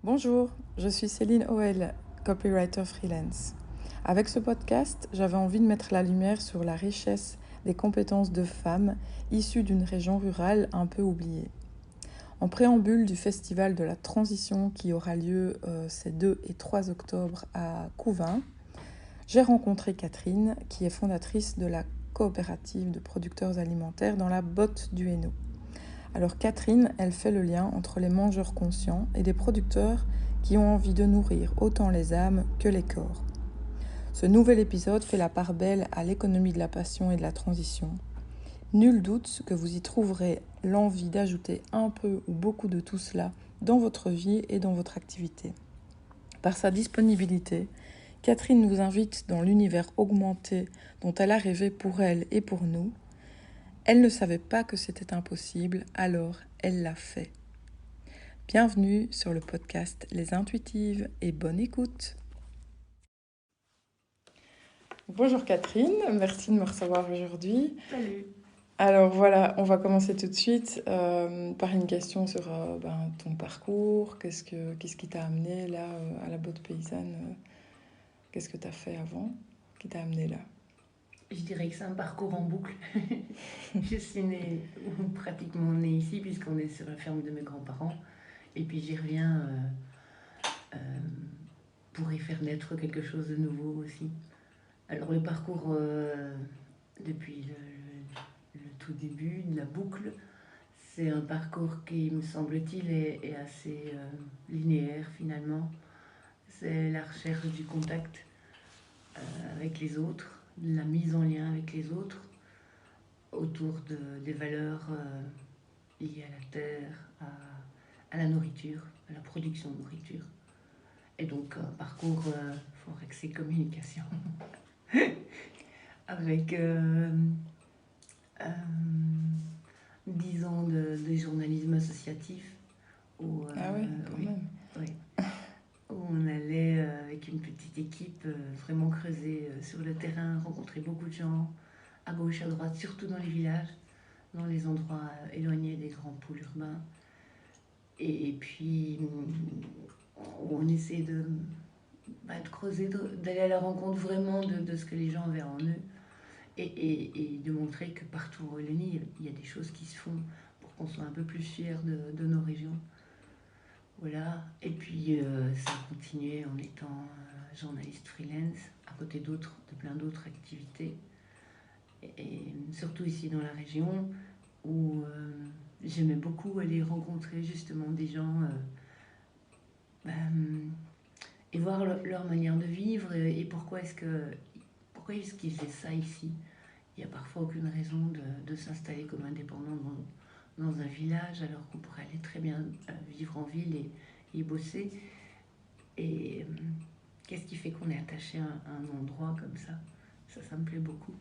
Bonjour, je suis Céline Oel, copywriter freelance. Avec ce podcast, j'avais envie de mettre la lumière sur la richesse des compétences de femmes issues d'une région rurale un peu oubliée. En préambule du Festival de la Transition qui aura lieu ces 2 et 3 octobre à Couvin, j'ai rencontré Catherine, qui est fondatrice de la coopérative de producteurs alimentaires dans la Botte du Hainaut. Alors Catherine, elle fait le lien entre les mangeurs conscients et des producteurs qui ont envie de nourrir autant les âmes que les corps. Ce nouvel épisode fait la part belle à l'économie de la passion et de la transition. Nul doute que vous y trouverez l'envie d'ajouter un peu ou beaucoup de tout cela dans votre vie et dans votre activité. Par sa disponibilité, Catherine nous invite dans l'univers augmenté dont elle a rêvé pour elle et pour nous. Elle ne savait pas que c'était impossible, alors elle l'a fait. Bienvenue sur le podcast Les Intuitives et bonne écoute. Bonjour Catherine, merci de me recevoir aujourd'hui. Salut. Alors voilà, on va commencer tout de suite par une question sur ton parcours. Qu'est-ce qui t'a amené là à la Botte paysanne Qu'est-ce que tu as fait avant qui t'a amené là? Je dirais que c'est un parcours en boucle. Je suis née, ou pratiquement née ici, puisqu'on est sur la ferme de mes grands-parents. Et puis j'y reviens euh, pour y faire naître quelque chose de nouveau aussi. Alors le parcours, depuis le tout début de la boucle, c'est un parcours qui, me semble-t-il, est assez linéaire finalement. C'est la recherche du contact avec les autres, la mise en lien avec les autres, autour des valeurs liées à la terre, à la nourriture, à la production de nourriture. Et donc un parcours forex et communication avec 10 ans de journalisme associatif où, Ah ouais, quand oui, même. oui, où on allait avec une petite équipe vraiment creuser sur le terrain, rencontrer beaucoup de gens à gauche, à droite, surtout dans les villages, dans les endroits éloignés des grands pôles urbains. Et puis, on essaie de creuser, d'aller à la rencontre vraiment de ce que les gens avaient en eux. Et de montrer que partout en Wallonie, il y a des choses qui se font pour qu'on soit un peu plus fiers de nos régions. Voilà. Et puis, ça a continué en étant journaliste freelance, à côté de plein d'autres activités. Et surtout ici dans la région, où j'aimais beaucoup aller rencontrer justement des gens et voir leur manière de vivre et pourquoi est-ce qu'ils faisaient ça ici. Il n'y a parfois aucune raison de s'installer comme indépendant dans un village alors qu'on pourrait aller très bien vivre en ville et y bosser. Et qu'est-ce qui fait qu'on est attaché à un endroit comme ça? Ça me plaît beaucoup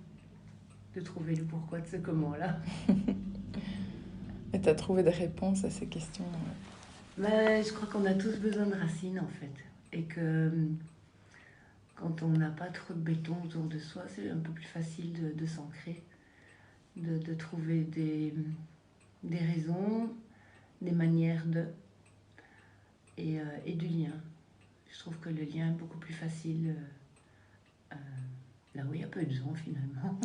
de trouver le pourquoi de ce comment-là. Et tu as trouvé des réponses à ces questions? Je crois qu'on a tous besoin de racines en fait. Et que quand on n'a pas trop de béton autour de soi, c'est un peu plus facile de s'ancrer, de trouver des raisons, des manières et du lien. Je trouve que le lien est beaucoup plus facile là où il y a peu de gens finalement.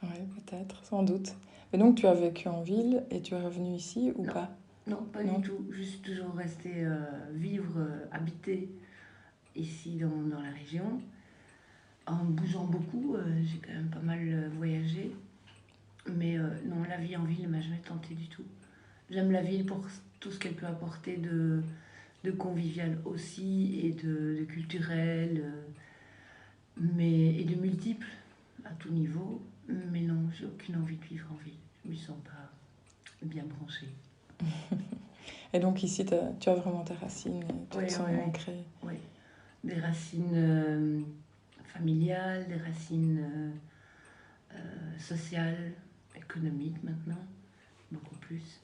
Oui, peut-être, sans doute. Mais donc tu as vécu en ville et tu es revenu ici ou Non. pas? Non, pas Non. du tout. Je suis toujours restée vivre, habiter ici dans la région. En bougeant beaucoup, j'ai quand même pas mal voyagé. Mais non, la vie en ville ne m'a jamais tentée du tout. J'aime la ville pour tout ce qu'elle peut apporter de convivial aussi et de culturel, et de multiple à tout niveau. Mais non, j'ai aucune envie de vivre en ville. Je me sens pas bien branchée. Et donc ici, tu as vraiment tes racines, tu Oui, te sens oui, ancrée. oui. Des racines familiales, des racines sociales, économiques maintenant, beaucoup plus.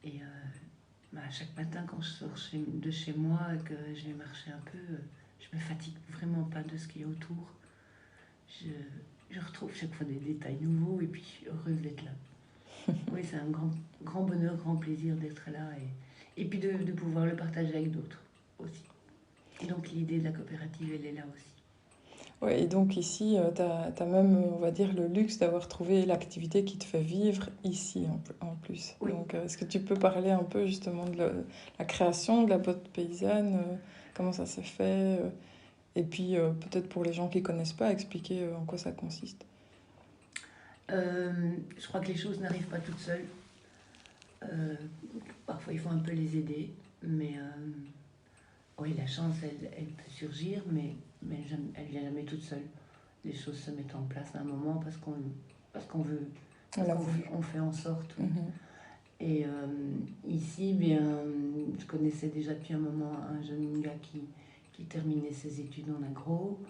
Et chaque matin, quand je sors de chez moi et que je vais marcher un peu, je me fatigue vraiment pas de ce qu'il y a autour. Je retrouve chaque fois des détails nouveaux et puis je suis heureuse d'être là. Oui, c'est un grand bonheur, grand plaisir d'être là et puis de pouvoir le partager avec d'autres aussi. Et donc l'idée de la coopérative, elle est là aussi. Ouais, et donc ici, tu as même, on va dire, le luxe d'avoir trouvé l'activité qui te fait vivre ici en plus. Oui. Donc, est-ce que tu peux parler un peu justement de la création de la botte paysanne, comment ça s'est fait, et puis peut-être pour les gens qui ne connaissent pas, expliquer en quoi ça consiste. Je crois que les choses n'arrivent pas toutes seules. Parfois, il faut un peu les aider, mais oui, la chance, elle peut surgir, mais elle ne vient jamais toute seule. Les choses se mettent en place à un moment parce qu'on veut, on fait en sorte. Oui. Et ici, bien, je connaissais déjà depuis un moment un jeune gars qui terminait ses études en agro.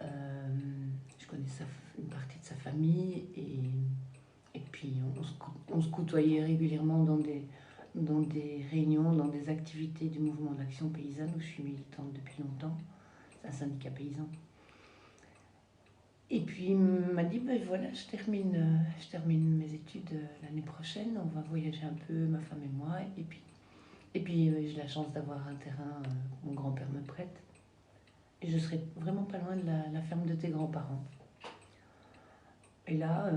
Je connaissais une partie de sa famille et puis on se côtoyait régulièrement dans des réunions, dans des activités du mouvement d'action paysanne où je suis militante depuis longtemps. C'est un syndicat paysan. Et puis il m'a dit, ben voilà, je termine mes études l'année prochaine, on va voyager un peu, ma femme et moi. Et puis j'ai la chance d'avoir un terrain que mon grand-père me prête. Et je serai vraiment pas loin de la ferme de tes grands-parents. Et là,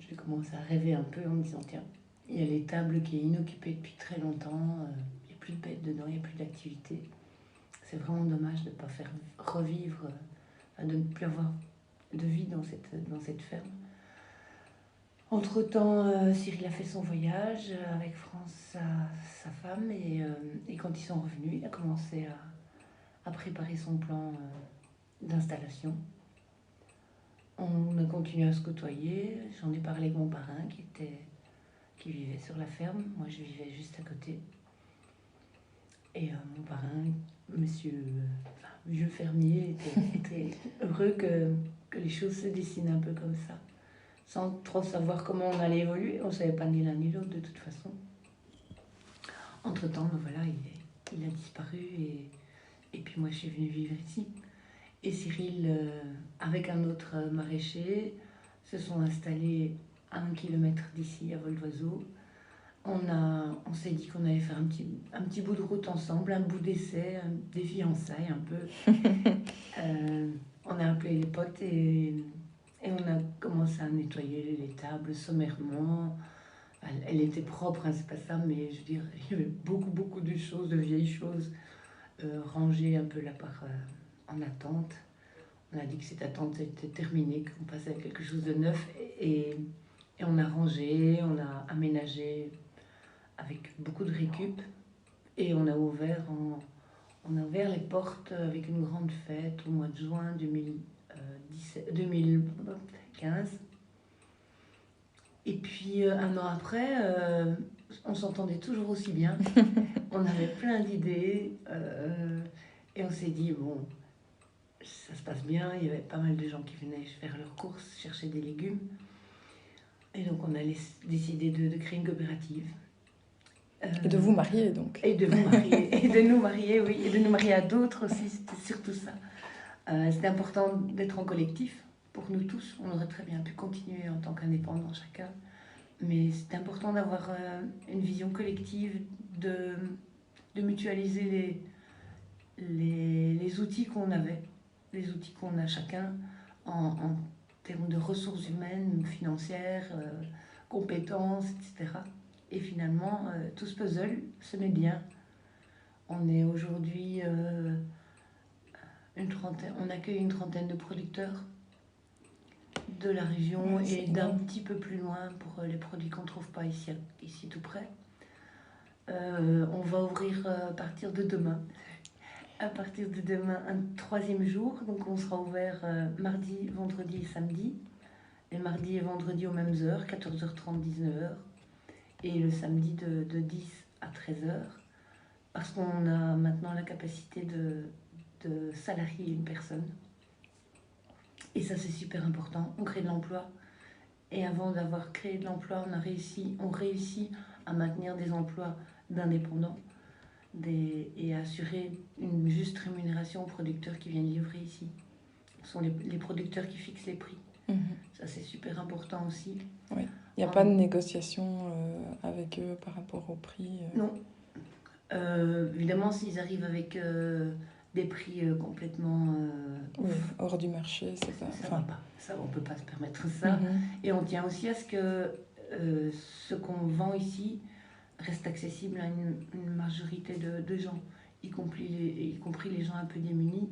j'ai commencé à rêver un peu en me disant, tiens, il y a l'étable qui est inoccupée depuis très longtemps, il n'y a plus de bêtes dedans, il n'y a plus d'activité. C'est vraiment dommage de ne pas faire revivre, de ne plus avoir de vie dans cette ferme. Entre-temps, Cyril a fait son voyage avec France, sa femme, et quand ils sont revenus, il a commencé à préparer son plan d'installation. On a continué à se côtoyer, j'en ai parlé avec mon parrain qui vivait sur la ferme, moi je vivais juste à côté. Et mon parrain, vieux fermier, était heureux que les choses se dessinent un peu comme ça, sans trop savoir comment on allait évoluer. On ne savait pas ni l'un ni l'autre de toute façon. Entre-temps, ben voilà, il a disparu et puis moi je suis venue vivre ici. Et Cyril, avec un autre maraîcher, se sont installés à 1 kilomètre d'ici, à Vol d'Oiseau. On s'est dit qu'on allait faire un petit bout de route ensemble, un bout d'essai, des fiançailles un peu. On a appelé les potes et on a commencé à nettoyer les tables sommairement. Elle était propre, hein, c'est pas ça, mais je veux dire, il y avait beaucoup de choses, de vieilles choses, rangées un peu là en attente. On a dit que cette attente était terminée, qu'on passait à quelque chose de neuf et on a rangé, on a aménagé avec beaucoup de récup et on a ouvert les portes avec une grande fête au mois de juin 2015. Et puis un an après, on s'entendait toujours aussi bien. On avait plein d'idées et on s'est dit, bon, ça se passe bien. Il y avait pas mal de gens qui venaient faire leurs courses, chercher des légumes. Et donc on a décidé de créer une coopérative. Et de vous marier donc. Et de vous marier, et de nous marier, oui, et de nous marier à d'autres aussi, c'était surtout ça. C'était important d'être en collectif, pour nous tous. On aurait très bien pu continuer en tant qu'indépendants chacun. Mais c'est important d'avoir une vision collective, de mutualiser les outils qu'on avait, les outils qu'on a chacun en termes de ressources humaines, financières, compétences, etc. Et finalement, tout ce puzzle se met bien. On est aujourd'hui on accueille une trentaine de producteurs de la région et d'un petit peu plus loin pour les produits qu'on ne trouve pas ici tout près. On va ouvrir à partir de demain. À partir de demain, un 3e jour. Donc on sera ouvert mardi, vendredi et samedi. Les mardis et vendredis aux mêmes heures, 14h30, 19h. Et le samedi de 10 à 13h. Parce qu'on a maintenant la capacité de salarier une personne. Et ça, c'est super important. On crée de l'emploi. Et avant d'avoir créé de l'emploi, on réussit à maintenir des emplois d'indépendants et à assurer une juste rémunération aux producteurs qui viennent livrer ici. Ce sont les producteurs qui fixent les prix. Ça, c'est super important aussi. Oui. Il n'y a pas de négociation avec eux par rapport au prix Non. Évidemment, s'ils arrivent avec des prix complètement Oui, hors du marché, c'est pas... ça va pas. Ça, on peut pas se permettre ça. Et on tient aussi à ce que ce qu'on vend ici reste accessible à une majorité de gens, y compris les gens un peu démunis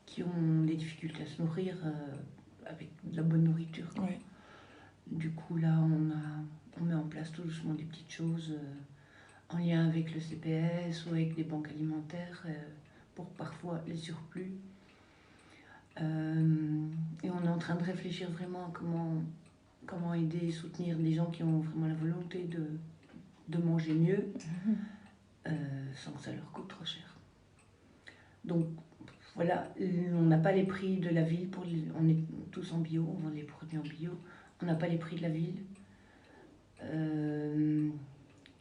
qui ont des difficultés à se nourrir avec de la bonne nourriture. Oui. Du coup, là, on met en place tout doucement des petites choses en lien avec le CPS ou avec des banques alimentaires pour parfois les surplus. Et on est en train de réfléchir vraiment à comment aider et soutenir des gens qui ont vraiment la volonté de manger mieux sans que ça leur coûte trop cher. Donc voilà, on n'a pas les prix de la ville, on est tous en bio, on vend les produits en bio, on n'a pas les prix de la ville.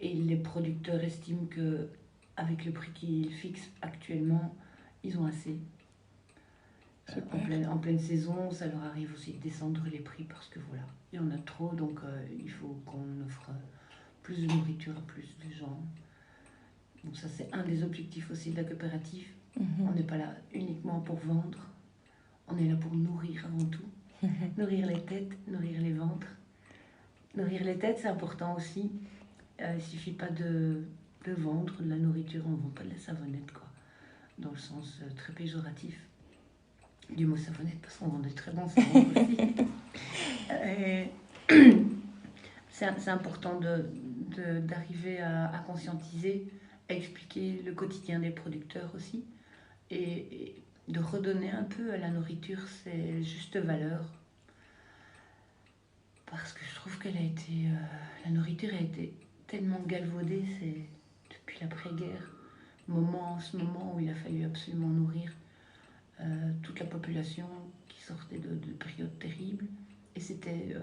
Et les producteurs estiment qu'avec le prix qu'ils fixent actuellement, ils ont assez. En pleine saison, ça leur arrive aussi de descendre les prix parce que voilà, il y en a trop, donc il faut qu'on offre plus de nourriture à plus de gens. Donc ça, c'est un des objectifs aussi de la coopérative. On n'est pas là uniquement pour vendre, on est là pour nourrir avant tout. Nourrir les têtes, nourrir les ventres. Nourrir les têtes, c'est important aussi. Il ne suffit pas de vendre de la nourriture, on ne vend pas de la savonnette, quoi. Dans le sens très péjoratif du mot savonnette, parce qu'on vend des très bons savons aussi. C'est important d'arriver à conscientiser, à expliquer le quotidien des producteurs aussi, et de redonner un peu à la nourriture ses justes valeurs. Parce que je trouve la nourriture a été tellement galvaudée depuis l'après-guerre, ce moment où il a fallu absolument nourrir toute la population qui sortait de périodes terribles. Et c'était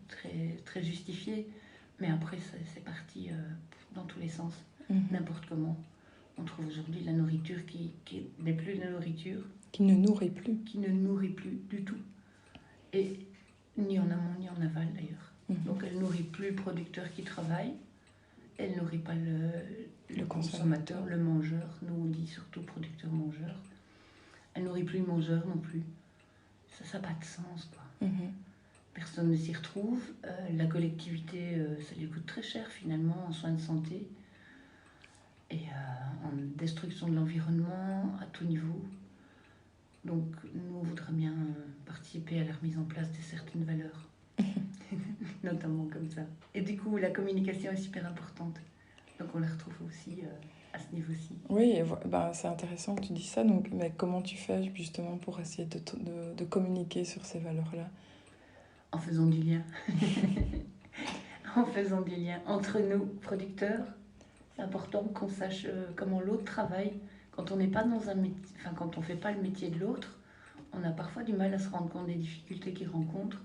très, très justifié. Mais après, c'est parti dans tous les sens, n'importe comment. On trouve aujourd'hui de la nourriture qui n'est plus de la nourriture. Qui ne nourrit plus. Qui ne nourrit plus du tout. Et ni en amont ni en aval d'ailleurs. Donc elle ne nourrit plus le producteur qui travaille. Elle ne nourrit pas le consommateur, le mangeur. Nous on dit surtout producteur-mangeur. Elle ne nourrit plus le mangeur non plus. Ça n'a pas de sens, quoi. Personne ne s'y retrouve. La collectivité, ça lui coûte très cher finalement en soins de santé et en destruction de l'environnement à tout niveau. Donc nous, on voudrait bien participer à la remise en place de certaines valeurs, notamment comme ça. Et du coup, la communication est super importante. Donc on la retrouve aussi à ce niveau-ci. Oui, c'est intéressant que tu dis ça. Donc, mais comment tu fais justement pour essayer de communiquer sur ces valeurs-là? En faisant du lien. En faisant du lien entre nous, producteurs. C'est important qu'on sache comment l'autre travaille. Quand on n'est pas dans un métier, quand on fait pas le métier de l'autre, on a parfois du mal à se rendre compte des difficultés qu'il rencontre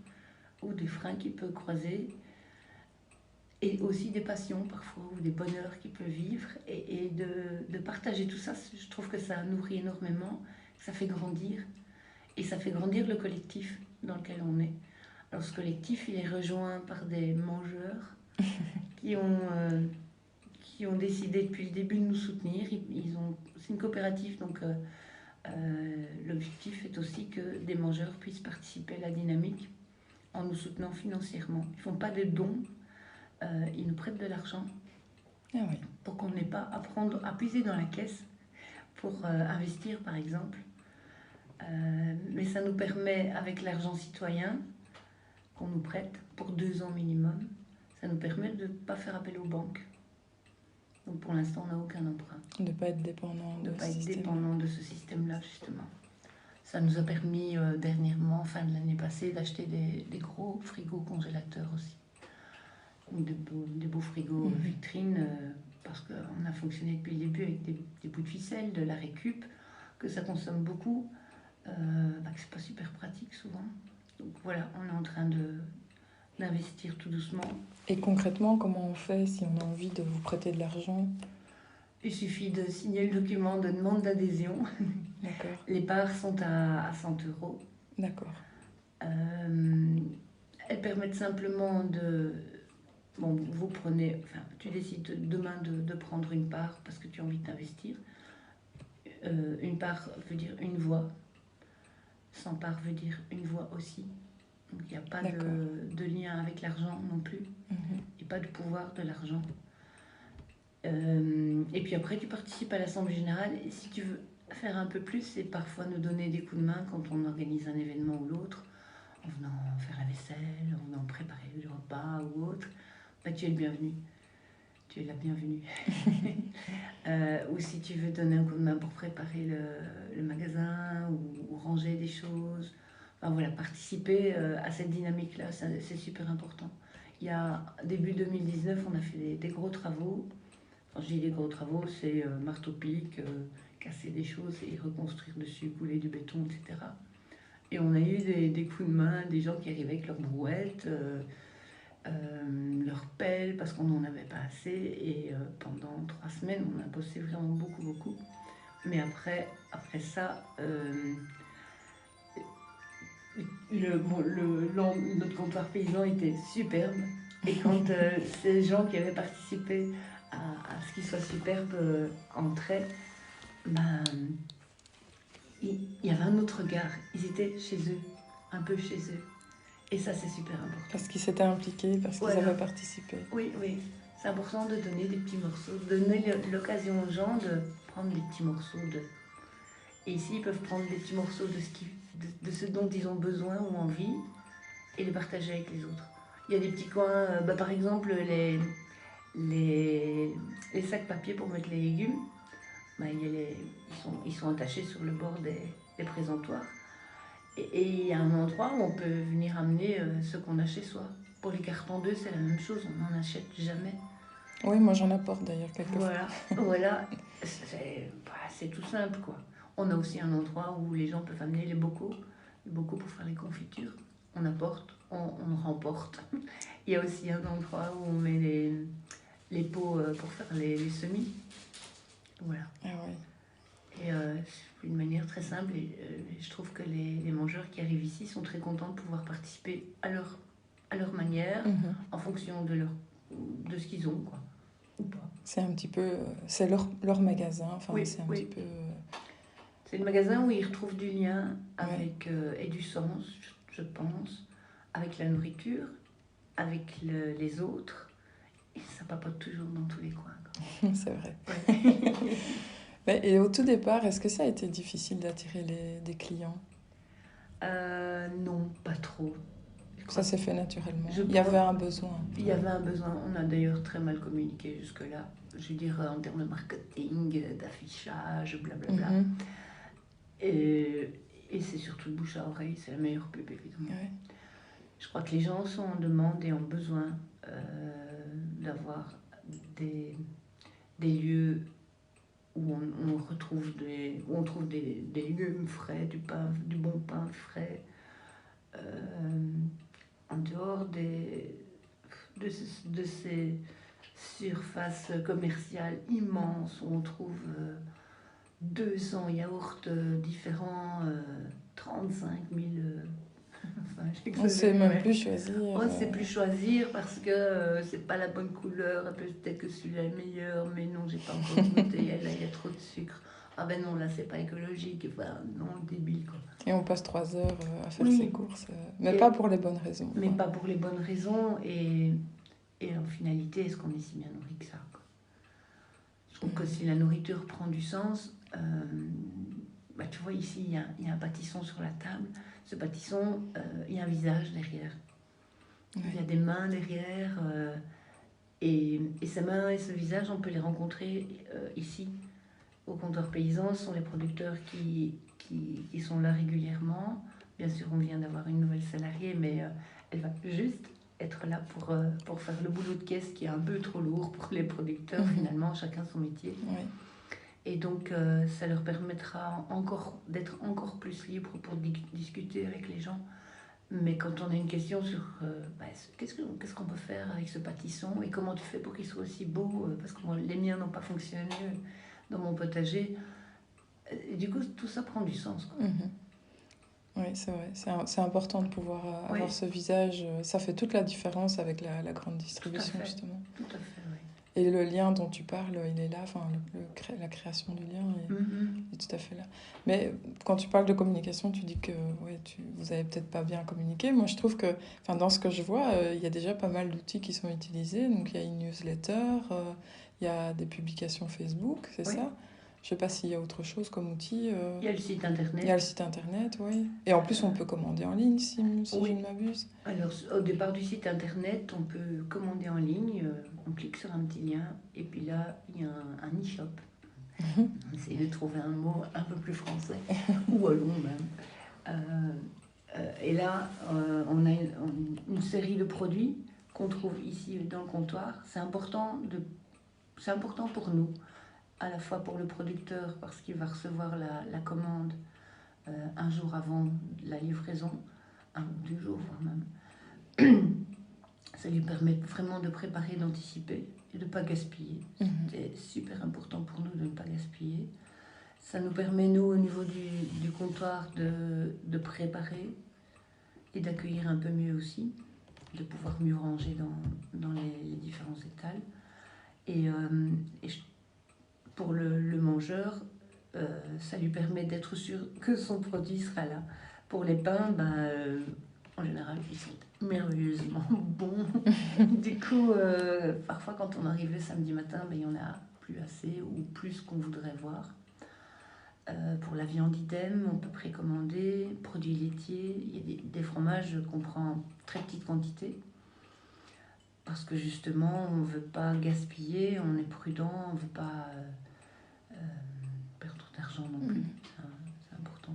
ou des freins qu'il peut croiser. Et aussi des passions parfois, ou des bonheurs qu'il peut vivre. Et de partager tout ça, je trouve que ça nourrit énormément, ça fait grandir. Et ça fait grandir le collectif dans lequel on est. Alors ce collectif, il est rejoint par des mangeurs qui ont décidé depuis le début de nous soutenir. C'est une coopérative, donc l'objectif est aussi que des mangeurs puissent participer à la dynamique en nous soutenant financièrement. Ils ne font pas de dons. Ils nous prêtent de l'argent pour qu'on n'ait pas à puiser dans la caisse pour investir par exemple. Mais ça nous permet, avec l'argent citoyen qu'on nous prête pour 2 ans minimum, ça nous permet de ne pas faire appel aux banques. Donc pour l'instant, on n'a aucun emprunt. De ne pas être dépendant de ce système-là, justement. Ça nous a permis dernièrement, fin de l'année passée, d'acheter des gros frigos congélateurs aussi. Des beaux frigos vitrines, parce qu'on a fonctionné depuis le début avec des bouts de ficelle, de la récup, que ça consomme beaucoup, que c'est pas super pratique souvent. Donc voilà, on est en train d'investir tout doucement. Et concrètement, comment on fait si on a envie de vous prêter de l'argent? Il suffit de signer le document de demande d'adhésion. D'accord. Les parts sont à 100 €. D'accord. Elles permettent simplement bon, vous prenez, enfin, tu décides demain de prendre une part parce que tu as envie de t'investir. Une part veut dire une voix, 100 parts veut dire une voix aussi. Donc il n'y a pas de lien avec l'argent non plus, et pas de pouvoir de l'argent. Et puis après, tu participes à l'Assemblée Générale, et si tu veux faire un peu plus, c'est parfois nous donner des coups de main quand on organise un événement ou l'autre, en venant faire la vaisselle, en venant préparer le repas ou autre. Bah, tu es le bienvenu. Tu es la bienvenue. Ou si tu veux donner un coup de main pour préparer le magasin ou ranger des choses. Enfin, voilà, participer à cette dynamique-là, c'est super important. Il y a début 2019, on a fait des gros travaux. Quand je dis des gros travaux, c'est marteau-pic, casser des choses et reconstruire dessus, couler du béton, etc. Et on a eu des coups de main, des gens qui arrivaient avec leurs brouettes, leurs pelles, parce qu'on n'en avait pas assez. Et pendant 3 semaines, on a bossé vraiment beaucoup, beaucoup. Mais après ça, notre comptoir paysan était superbe. Et quand ces gens qui avaient participé à ce qu'il soit superbe entraient, ben, il y avait un autre regard. Ils étaient chez eux, un peu chez eux. Et ça, c'est super important. Parce qu'ils s'étaient impliqués, parce qu'ils avaient participé. Oui, oui. C'est important de donner des petits morceaux, de donner l'occasion aux gens de prendre des petits morceaux de... Et ici, ils peuvent prendre des petits morceaux de ce dont ils ont besoin ou envie et les partager avec les autres. Il y a des petits coins, par exemple, les sacs papier pour mettre les légumes, ils sont attachés sur le bord des présentoirs. Et il y a un endroit où on peut venir amener ce qu'on a chez soi. Pour les cartons d'œufs, c'est la même chose, on n'en achète jamais. Oui, moi j'en apporte d'ailleurs quelquefois. Voilà. C'est tout simple, quoi. On a aussi un endroit où les gens peuvent amener les bocaux pour faire les confitures. On apporte, on remporte. Il y a aussi un endroit où on met les pots pour faire les semis. Voilà. Ah ouais. Et c'est une manière très simple. Et je trouve que les mangeurs qui arrivent ici sont très contents de pouvoir participer à leur manière, en fonction de ce qu'ils ont, quoi. Ou pas. C'est un petit peu... c'est leur magasin. Enfin, oui, c'est un petit peu... C'est le magasin où ils retrouvent du lien avec, et du sens, je pense, avec la nourriture, avec les autres. Et ça papote toujours dans tous les coins, quoi. C'est vrai. Ouais. Et au tout départ, est-ce que ça a été difficile d'attirer des clients ? Non, pas trop. Ça s'est fait naturellement. Il y avait un besoin. Il y avait un besoin. On a d'ailleurs très mal communiqué jusque-là. Je veux dire, en termes de marketing, d'affichage, blablabla. Et c'est surtout le bouche à oreille, c'est la meilleure pub, évidemment. Ouais. Je crois que les gens sont en demande et ont besoin d'avoir des lieux où on retrouve où on trouve des légumes frais, du bon pain frais, en dehors de ces surfaces commerciales immenses où on trouve 200 yaourts différents, 35 000... on ne sait même plus choisir. On ne sait plus choisir parce que c'est pas la bonne couleur. Peut-être que celui-là est meilleur, mais non, j'ai pas encore goûté. Là, il y a trop de sucre. Ah ben non, là, c'est pas écologique. Enfin, non, débile, quoi. Et on passe 3 heures à faire ses courses. Mais pas pour les bonnes raisons. Mais pas pour les bonnes raisons. Et en finalité, est-ce qu'on est si bien nourri que ça, quoi. Je trouve que si la nourriture prend du sens... tu vois, ici, il y a un pâtisson sur la table. Ce pâtisson, il y a un visage derrière. Ouais. Il y a des mains derrière. Et ces mains et ce visage, on peut les rencontrer ici. Au comptoir paysan, ce sont les producteurs qui sont là régulièrement. Bien sûr, on vient d'avoir une nouvelle salariée, mais elle va juste être là pour faire le boulot de caisse qui est un peu trop lourd pour les producteurs, finalement, chacun son métier. Ouais. Et donc, ça leur permettra d'être encore plus libres pour discuter avec les gens. Mais quand on a une question sur qu'est-ce qu'on peut faire avec ce pâtisson et comment tu fais pour qu'il soit aussi beau, parce que les miens n'ont pas fonctionné dans mon potager. Et du coup, tout ça prend du sens, quoi. Oui, c'est vrai. C'est important de pouvoir Oui, avoir ce visage. Ça fait toute la différence avec la grande tout à distribution, fait, justement. tout à fait, oui. Et le lien dont tu parles, il est là. Enfin, la création du lien Mhm. est tout à fait là. Mais quand tu parles de communication, tu dis que ouais, vous avez peut-être pas bien communiqué. Moi, je trouve que, enfin, dans ce que je vois, il y a déjà pas mal d'outils qui sont utilisés. Donc, il y a une newsletter, il y a des publications Facebook, c'est Oui, ça? Je sais pas s'il y a autre chose comme outil. il y a le site Il y a le internet. site internet, oui. Et en plus, on peut commander en ligne, si je ne Oui, m'abuse. alors au départ du site internet, on peut commander en ligne, on clique sur un petit lien et puis là, il y a un e-shop. On essaye de trouver un mot un peu plus français, ou wallon même. Et là, on a une série de produits qu'on trouve ici dans le comptoir. C'est important pour nous, à la fois pour le producteur parce qu'il va recevoir la commande un jour avant la livraison, un ou 2 jours voire même. Ça lui permet vraiment de préparer, d'anticiper et de ne pas gaspiller. C'est super important pour nous de ne pas gaspiller. Ça nous permet, nous, au niveau du comptoir, de préparer et d'accueillir un peu mieux aussi, de pouvoir mieux ranger dans les différents étals. Et pour le mangeur, ça lui permet d'être sûr que son produit sera là. Pour les pains, en général, ils sont merveilleusement bons. Du coup, parfois quand on arrive le samedi matin, il n'y en a plus assez ou plus qu'on voudrait voir. Pour la viande idem, on peut précommander, produits laitiers, il y a des fromages qu'on prend en très petite quantité parce que justement on ne veut pas gaspiller, on est prudent, on ne veut pas perdre d'argent non plus. C'est important.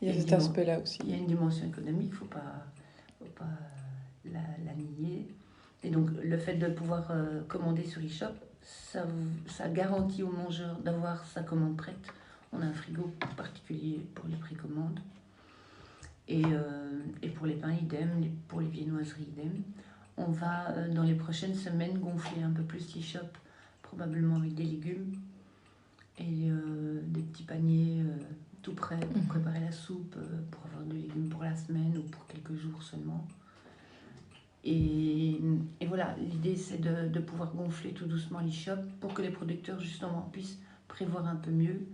Il y a cet aspect-là aussi. Il y a une dimension économique, il ne faut pas la nier. Et donc le fait de pouvoir commander sur eShop, ça garantit au mangeur d'avoir sa commande prête. On a un frigo particulier pour les précommandes. Et pour les pains, idem, pour les viennoiseries, idem. On va, dans les prochaines semaines, gonfler un peu plus l'e-shop, probablement avec des légumes et des petits paniers tout prêts pour préparer la soupe, pour avoir des légumes pour la semaine ou pour quelques jours seulement. Et voilà, l'idée c'est de pouvoir gonfler tout doucement l'e-shop pour que les producteurs justement puissent prévoir un peu mieux.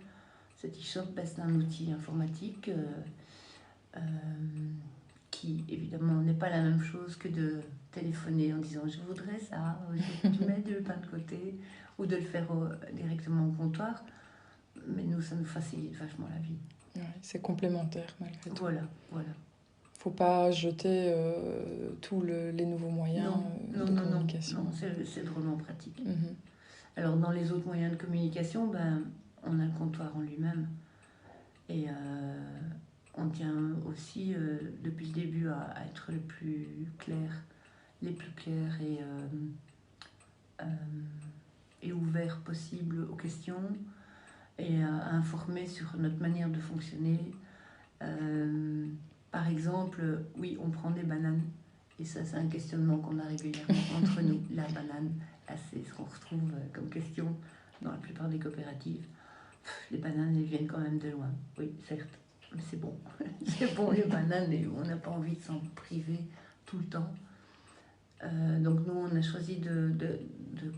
Cet e-shop, c'est un outil informatique qui évidemment n'est pas la même chose que de téléphoner en disant je voudrais ça, tu mets 2 pains de côté, ou de le faire directement au comptoir. Mais nous, ça nous facilite vachement la vie. Ouais, c'est complémentaire malgré tout. Voilà. Faut pas jeter tous les nouveaux moyens de communication. Non, c'est drôlement pratique. Alors, dans les autres moyens de communication, on a le comptoir en lui-même. Et on tient aussi, depuis le début, à être les plus clairs et ouverts possible aux questions et à informer sur notre manière de fonctionner. Par exemple, oui, on prend des bananes. Et ça, c'est un questionnement qu'on a régulièrement entre nous. La banane, c'est ce qu'on retrouve comme question dans la plupart des coopératives. Les bananes, elles viennent quand même de loin. Oui, certes, mais c'est bon. C'est bon, les bananes, et on n'a pas envie de s'en priver tout le temps. Donc nous, on a choisi de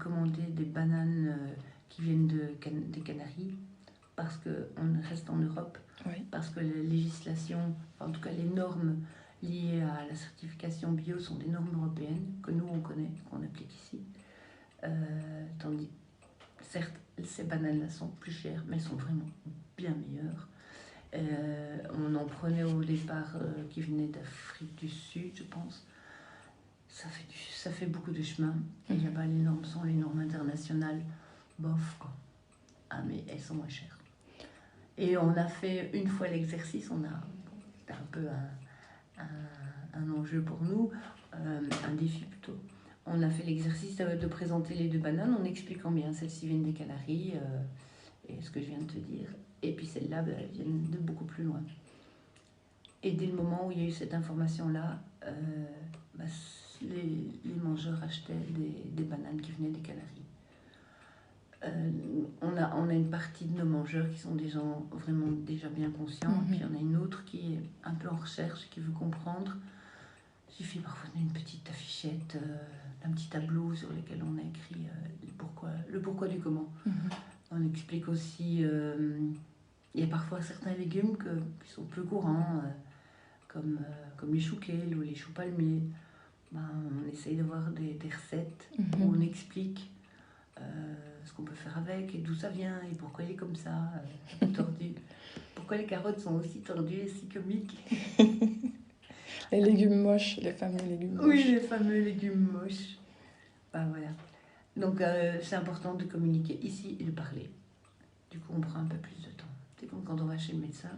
commander des bananes qui viennent des Canaries parce qu'on reste en Europe, oui. Parce que les législations, en tout cas les normes liées à la certification bio sont des normes européennes que nous on connaît, qu'on applique ici. Tandis, certes, ces bananes-là sont plus chères, mais elles sont vraiment bien meilleures. On en prenait au départ qui venaient d'Afrique du Sud, je pense. Ça fait beaucoup de chemin. Et là-bas, les normes sont les normes internationales. Bof, quoi. Ah, mais elles sont moins chères. Et on a fait une fois l'exercice, c'était un peu un enjeu pour nous, un défi plutôt. On a fait l'exercice de présenter les 2 bananes en expliquant bien celles-ci viennent des Canaries et ce que je viens de te dire. Et puis celles-là, elles viennent de beaucoup plus loin. Et dès le moment où il y a eu cette information-là, les mangeurs achetaient des bananes qui venaient des Canaries. On a une partie de nos mangeurs qui sont des gens vraiment déjà bien conscients, et puis on a une autre qui est un peu en recherche, qui veut comprendre. Il suffit parfois d'une petite affichette, d'un petit tableau sur lequel on a écrit le pourquoi du comment. On explique aussi, il y a parfois certains légumes qui sont peu courants, comme les choux kale ou les choux palmiers. On essaye d'avoir des recettes où on explique ce qu'on peut faire avec et d'où ça vient et pourquoi il est comme ça, un peu tordu. Pourquoi les carottes sont aussi tordues et si comiques. Les légumes moches, les fameux légumes moches. Oui, les fameux légumes moches. Voilà. Donc c'est important de communiquer ici et de parler. Du coup, on prend un peu plus de temps. C'est comme quand on va chez le médecin.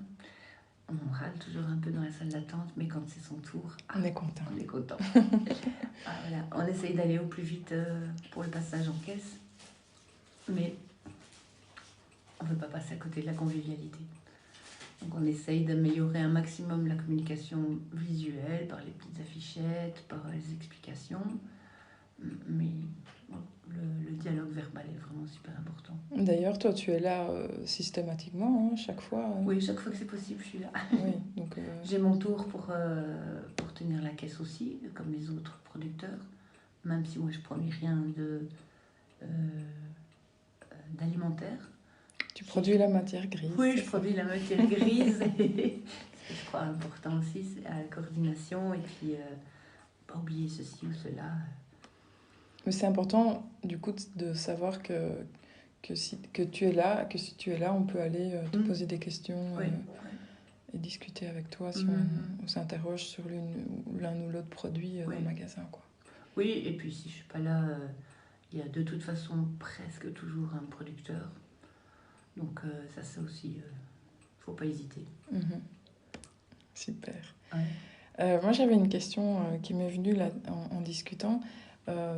On râle toujours un peu dans la salle d'attente, mais quand c'est son tour, on est content. On est content. Voilà. On essaye d'aller au plus vite pour le passage en caisse, mais on ne veut pas passer à côté de la convivialité. Donc on essaye d'améliorer un maximum la communication visuelle par les petites affichettes, par les explications, mais le dialogue verbal est vraiment super important. D'ailleurs, toi, tu es là systématiquement, chaque fois. Oui, chaque fois que c'est possible, je suis là. Oui, donc, J'ai mon tour pour tenir la caisse aussi, comme les autres producteurs, même si moi je ne produis rien d'alimentaire. Tu produis la matière grise. Oui, je produis la matière grise. Ce que je crois important aussi, c'est la coordination et puis pas oublier ceci ou cela. Mais c'est important, du coup, de savoir que si tu es là, on peut aller te poser des questions et discuter avec toi si on s'interroge sur l'un ou l'autre produit dans le magasin, quoi. Oui, et puis si je suis pas là, il y a de toute façon presque toujours un producteur. Donc ça c'est aussi, faut pas hésiter. Super. Ouais. Moi j'avais une question qui m'est venue là en discutant.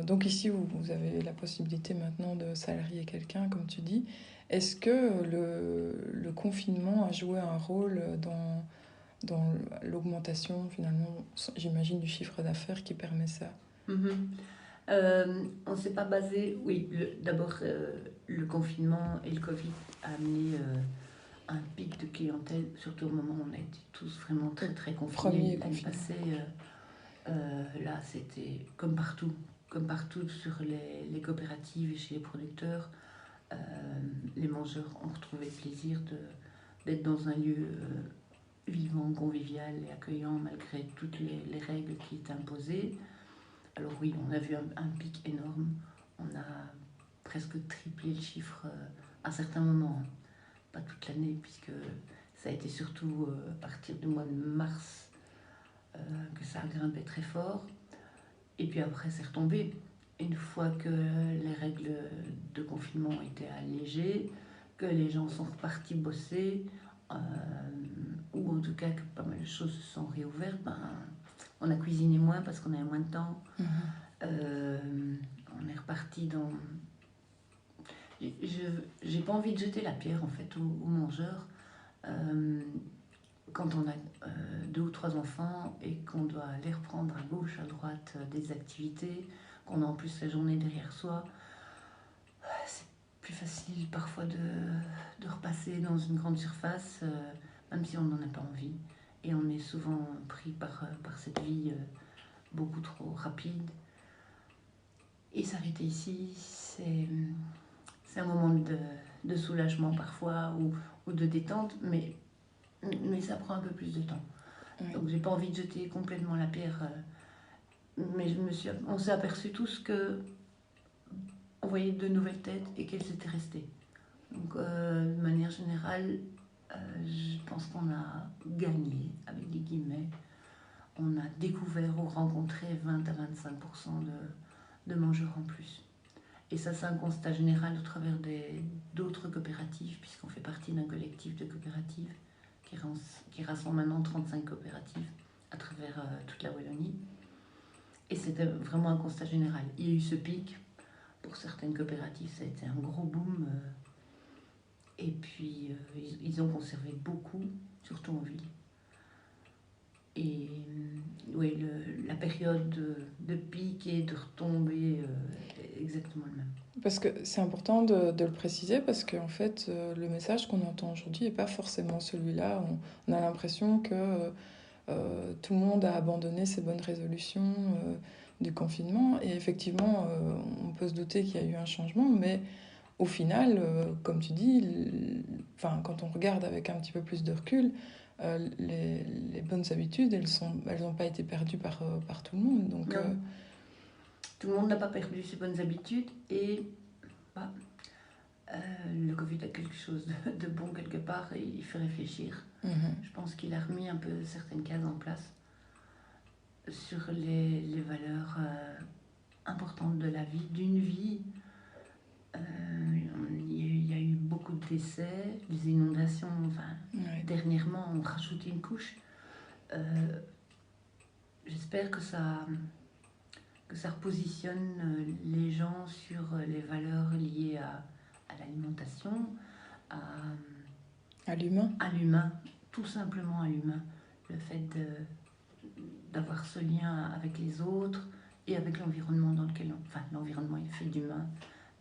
Donc ici vous avez la possibilité maintenant de salarier quelqu'un, comme tu dis. Est-ce que le confinement a joué un rôle dans l'augmentation finalement, j'imagine, du chiffre d'affaires qui permet ça? On ne s'est pas basé. Oui, d'abord, le confinement et le Covid a amené un pic de clientèle, surtout au moment où on a été tous vraiment très très confinés. L'année passée, là, c'était comme partout sur les coopératives et chez les producteurs. Les mangeurs ont retrouvé le plaisir d'être dans un lieu vivant, convivial et accueillant malgré toutes les règles qui étaient imposées. Alors oui, on a vu un pic énorme. On a presque triplé le chiffre à certains moments. Pas toute l'année, puisque ça a été surtout à partir du mois de mars que ça a grimpé très fort. Et puis après, c'est retombé. Une fois que les règles de confinement étaient allégées, que les gens sont repartis bosser, ou en tout cas que pas mal de choses se sont réouvertes, on a cuisiné moins parce qu'on avait moins de temps. On est reparti dans... J'ai pas envie de jeter la pierre en fait aux mangeurs. Quand on a 2 ou 3 enfants et qu'on doit aller reprendre à gauche, à droite des activités, qu'on a en plus la journée derrière soi, c'est plus facile parfois de repasser dans une grande surface, même si on n'en a pas envie. Et on est souvent pris par cette vie beaucoup trop rapide. Et s'arrêter ici, c'est un moment de soulagement parfois ou de détente, mais ça prend un peu plus de temps. Oui. Donc j'ai pas envie de jeter complètement la pierre, mais on s'est aperçu tous que on voyait de nouvelles têtes et qu'elles étaient restées. Donc de manière générale, je pense qu'on a gagné, avec des guillemets. On a découvert ou rencontré 20 à 25% de mangeurs en plus. Et ça, c'est un constat général au travers d'autres coopératives, puisqu'on fait partie d'un collectif de coopératives qui rassemble maintenant 35 coopératives à travers toute la Wallonie. Et c'était vraiment un constat général. Il y a eu ce pic. Pour certaines coopératives, ça a été un gros boom. Et puis, ils ont conservé beaucoup, surtout en ville. Et oui, la période de pic et de retombée est exactement le même. Parce que c'est important de le préciser, parce qu'en fait, le message qu'on entend aujourd'hui n'est pas forcément celui-là. On a l'impression que tout le monde a abandonné ses bonnes résolutions du confinement. Et effectivement, on peut se douter qu'il y a eu un changement, mais au final, comme tu dis, enfin, quand on regarde avec un petit peu plus de recul, les bonnes habitudes, elles n'ont pas été perdues par tout le monde. Donc, Non. Tout le monde n'a pas perdu ses bonnes habitudes et bah, le Covid a quelque chose de bon quelque part et il fait réfléchir. Je pense qu'il a remis un peu certaines cases en place sur les valeurs importantes de la vie, d'une vie. Il y a eu beaucoup de décès, des inondations. Enfin, ouais. dernièrement, on rajoutait une couche. J'espère que ça repositionne les gens sur les valeurs liées à l'alimentation, À l'humain. à l'humain, tout simplement à l'humain. Le fait d'avoir ce lien avec les autres et avec l'environnement dans lequel enfin, l'environnement est fait d'humains,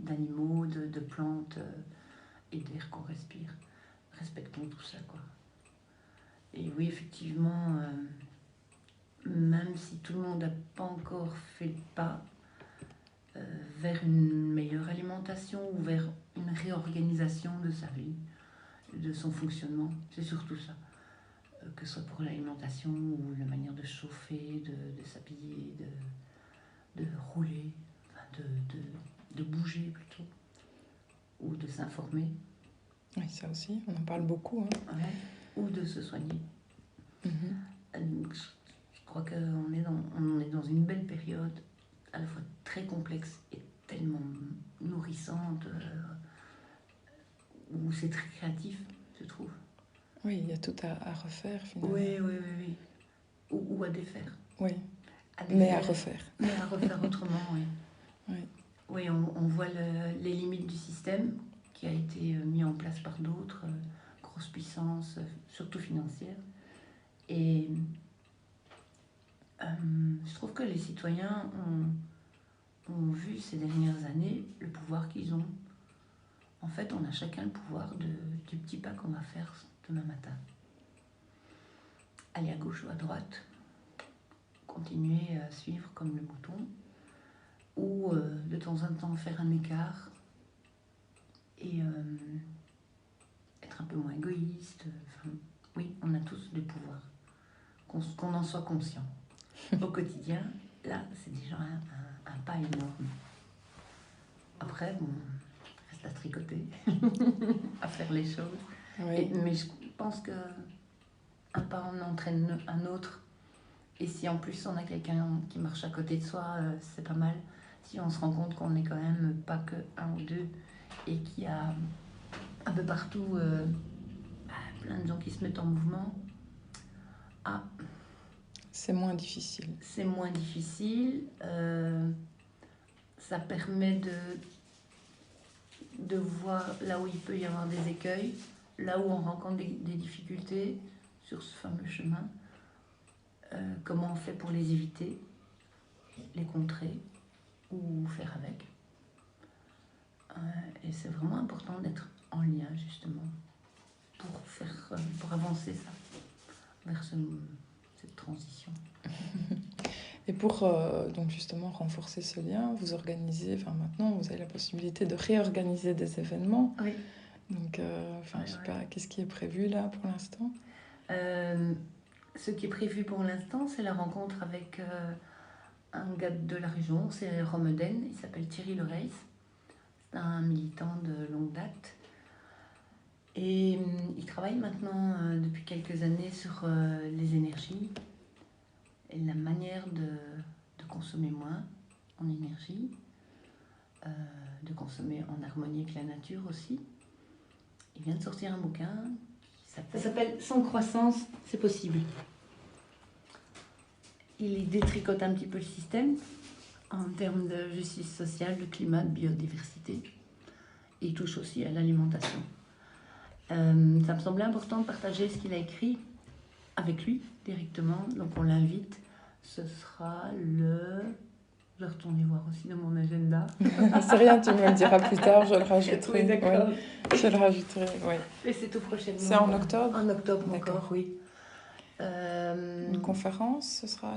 d'animaux, de plantes et d'air qu'on respire. Respectons tout ça, quoi. Et oui, effectivement, même si tout le monde n'a pas encore fait le pas vers une meilleure alimentation ou vers une réorganisation de sa vie, de son fonctionnement, c'est surtout ça. Que ce soit pour l'alimentation ou la manière de chauffer, de s'habiller, de rouler, enfin de bouger plutôt, ou de s'informer. Oui, ça aussi, on en parle beaucoup. Hein. Ouais. Ou de se soigner. Donc, je crois qu'on est dans une belle période, à la fois très complexe et tellement nourrissante, où c'est très créatif, je trouve. Oui, il y a tout à refaire finalement. Oui. Ou à défaire. Oui, À mais défaire, à refaire. Mais à refaire autrement, oui. Oui. Oui, on voit les limites du système qui a été mis en place par d'autres, grosses puissances, surtout financières. Et je trouve que les citoyens ont vu ces dernières années le pouvoir qu'ils ont. En fait, on a chacun le pouvoir du petit pas qu'on va faire demain matin. Aller à gauche ou à droite, continuer à suivre comme le mouton, ou de temps en temps faire un écart et être un peu moins égoïste. Enfin, oui, on a tous des pouvoirs, qu'on en soit conscient. Au quotidien, là, c'est déjà un pas énorme. Après, bon, reste à tricoter, à faire les choses. Oui. Mais je pense qu'un pas en entraîne un autre. Et si en plus on a quelqu'un qui marche à côté de soi, c'est pas mal. Si on se rend compte qu'on n'est quand même pas que un ou deux et qu'il y a un peu partout plein de gens qui se mettent en mouvement, c'est moins difficile. C'est moins difficile. Ça permet de voir là où il peut y avoir des écueils, là où on rencontre des difficultés sur ce fameux chemin. Comment on fait pour les éviter, les contrer ou faire avec. Et c'est vraiment important d'être en lien justement pour avancer ça vers cette transition. Et pour donc justement renforcer ce lien, vous organisez, enfin maintenant vous avez la possibilité de réorganiser des événements. Oui. Donc, je sais pas, qu'est-ce qui est prévu là pour l'instant ? Ce qui est prévu pour l'instant, c'est la rencontre avec un gars de la région, c'est Romeden, il s'appelle Thierry Lereis, c'est un militant de longue date. Et il travaille maintenant depuis quelques années sur les énergies et la manière de consommer moins en énergie, de consommer en harmonie avec la nature aussi. Il vient de sortir un bouquin qui s'appelle « Sans croissance, c'est possible ». Il détricote un petit peu le système en termes de justice sociale, de climat, de biodiversité. Et il touche aussi à l'alimentation. Ça me semblait important de partager ce qu'il a écrit avec lui directement. Donc on l'invite. Ce sera le... Je vais retourner voir aussi dans mon agenda. C'est rien, tu me le diras plus tard, je le rajouterai. Oui, d'accord. Oui, je le rajouterai, oui. Et c'est tout prochainement. C'est en octobre? En octobre D'accord. encore, oui. Une conférence, ce sera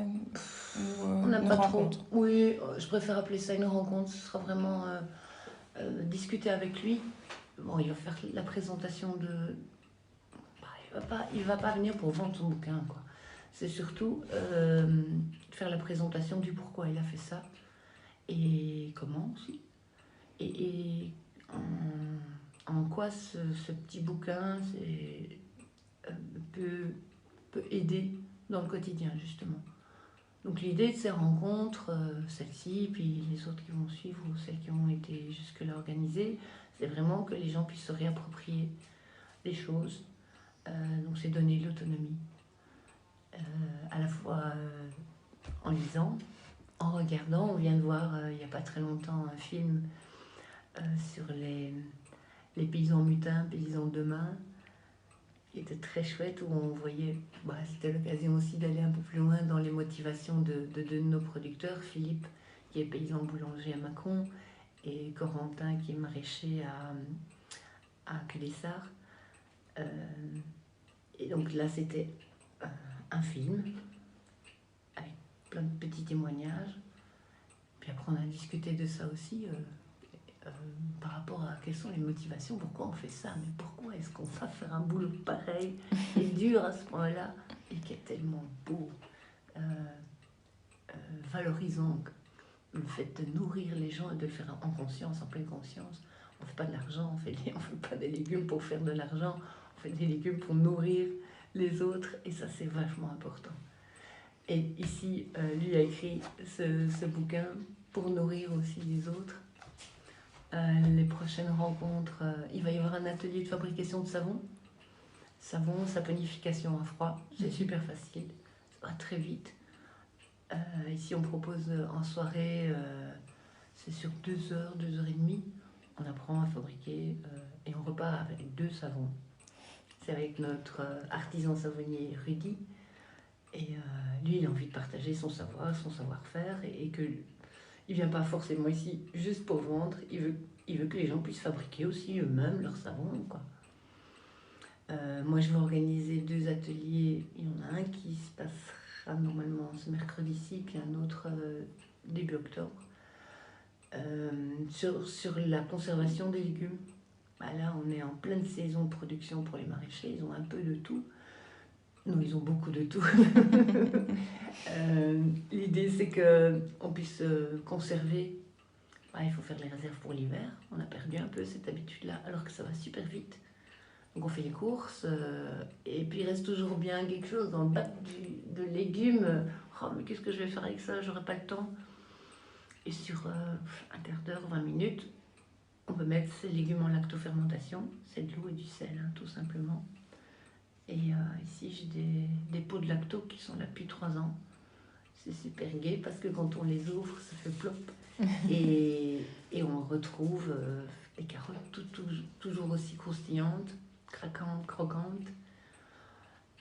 on n'a une pas rencontre? trop. Oui, je préfère appeler ça une rencontre. Ce sera vraiment discuter avec lui. Bon, il va faire la présentation de... il va pas venir pour vendre son bouquin, quoi. C'est surtout faire la présentation du pourquoi il a fait ça et comment aussi. Et en quoi ce petit bouquin peut aider dans le quotidien, justement. Donc l'idée de ces rencontres, celle-ci, puis les autres qui vont suivre, ou celles qui ont été jusque-là organisées, c'est vraiment que les gens puissent se réapproprier les choses. Donc c'est donner de l'autonomie. À la fois en lisant, en regardant. On vient de voir il n'y a pas très longtemps un film sur les paysans mutins, paysans de demain, qui était très chouette, où on voyait, c'était l'occasion aussi d'aller un peu plus loin dans les motivations de nos producteurs, Philippe qui est paysan boulanger à Mâcon et Corentin qui est maraîcher à Culessard. Et donc là c'était un film avec plein de petits témoignages. Puis après on a discuté de ça aussi par rapport à quelles sont les motivations, pourquoi on fait ça, mais pourquoi est-ce qu'on va faire un boulot pareil et dur à ce point-là et qui est tellement beau, valorisant, le fait de nourrir les gens et de le faire en conscience, en pleine conscience. On ne fait pas de l'argent, on fait pas des légumes pour faire de l'argent, on fait des légumes pour nourrir les autres, et ça c'est vachement important. Et ici, lui a écrit ce bouquin pour nourrir aussi les autres. Les prochaines rencontres, il va y avoir un atelier de fabrication de savon, saponification à froid, c'est super facile, ça va très vite. Ici on propose en soirée, c'est sur 2 heures, 2 heures et demie, on apprend à fabriquer et on repart avec 2 savons. C'est avec notre artisan savonnier Rudy, et lui il a envie de partager son savoir, son savoir-faire, et que il vient pas forcément ici juste pour vendre, il veut que les gens puissent fabriquer aussi eux-mêmes leur savon, quoi. Moi je vais organiser 2 ateliers, il y en a un qui se passera normalement ce mercredi-ci, puis un autre début octobre, sur la conservation des légumes. Là on est en pleine saison de production pour les maraîchers, ils ont un peu de tout. Non, ils ont beaucoup de tout. L'idée, c'est qu'on puisse conserver. Il faut faire les réserves pour l'hiver. On a perdu un peu cette habitude-là, alors que ça va super vite. Donc on fait les courses, et puis il reste toujours bien quelque chose dans le bac de légumes. Oh, mais qu'est-ce que je vais faire avec ça? J'aurai pas le temps. Et sur un quart d'heure, 20 minutes, on peut mettre ces légumes en lactofermentation. C'est de l'eau et du sel, hein, tout simplement. Et ici, j'ai des pots de lacto qui sont là depuis 3 ans. C'est super gai parce que quand on les ouvre, ça fait plop. Et on retrouve des carottes toujours aussi croustillantes, craquantes, croquantes.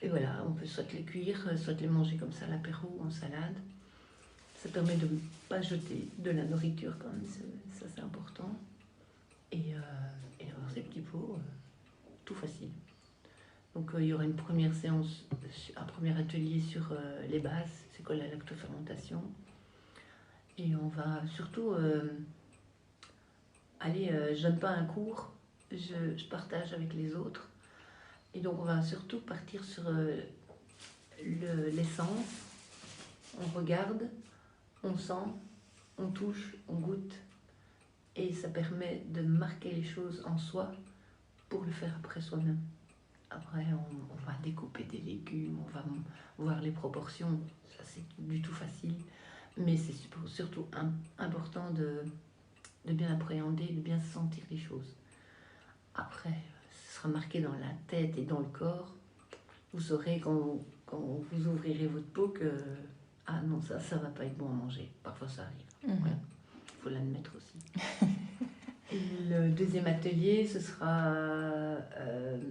Et voilà, on peut soit les cuire, soit les manger comme ça à l'apéro ou en salade. Ça permet de ne pas jeter de la nourriture quand même, ça c'est important. Et avoir ces petits pots, tout facile. Donc il y aura une première séance, un premier atelier sur les bases, c'est quoi la lactofermentation. Et on va surtout je donne pas un cours, je partage avec les autres. Et donc on va surtout partir sur l'essence. On regarde, on sent, on touche, on goûte. Et ça permet de marquer les choses en soi pour le faire après soi-même. Après, on va découper des légumes, on va voir les proportions, ça c'est du tout facile, mais c'est surtout important de bien appréhender, de bien sentir les choses. Après, ce sera marqué dans la tête et dans le corps. Vous saurez quand vous ouvrirez votre peau que ah non, ça va pas être bon à manger. Parfois ça arrive. Voilà. Il faut l'admettre aussi. Et le deuxième atelier, ce sera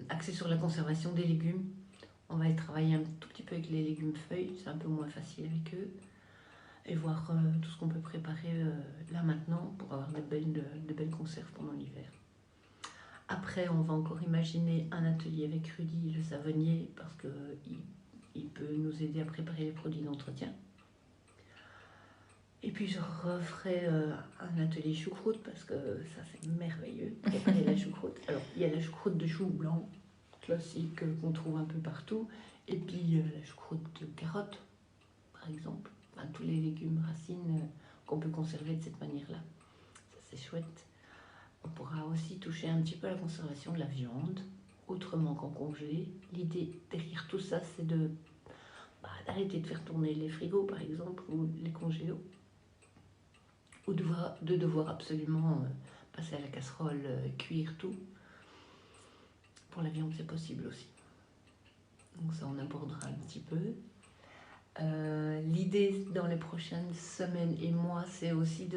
axé sur la conservation des légumes. On va aller travailler un tout petit peu avec les légumes feuilles, c'est un peu moins facile avec eux. Et voir tout ce qu'on peut préparer là maintenant pour avoir de belles conserves pendant l'hiver. Après, on va encore imaginer un atelier avec Rudy, le savonnier, parce qu'il peut nous aider à préparer les produits d'entretien. Et puis je referai un atelier choucroute, parce que ça c'est merveilleux, préparer la choucroute. Alors, il y a la choucroute de chou blanc, classique, qu'on trouve un peu partout. Et puis la choucroute de carottes, par exemple. Enfin, tous les légumes, racines qu'on peut conserver de cette manière-là. Ça c'est chouette. On pourra aussi toucher un petit peu à la conservation de la viande, autrement qu'en congelé. L'idée derrière tout ça, c'est d'arrêter de faire tourner les frigos, par exemple, ou les congélos, ou de devoir absolument passer à la casserole, cuire tout. Pour la viande, c'est possible aussi. Donc ça, on abordera un petit peu. L'idée dans les prochaines semaines et mois, c'est aussi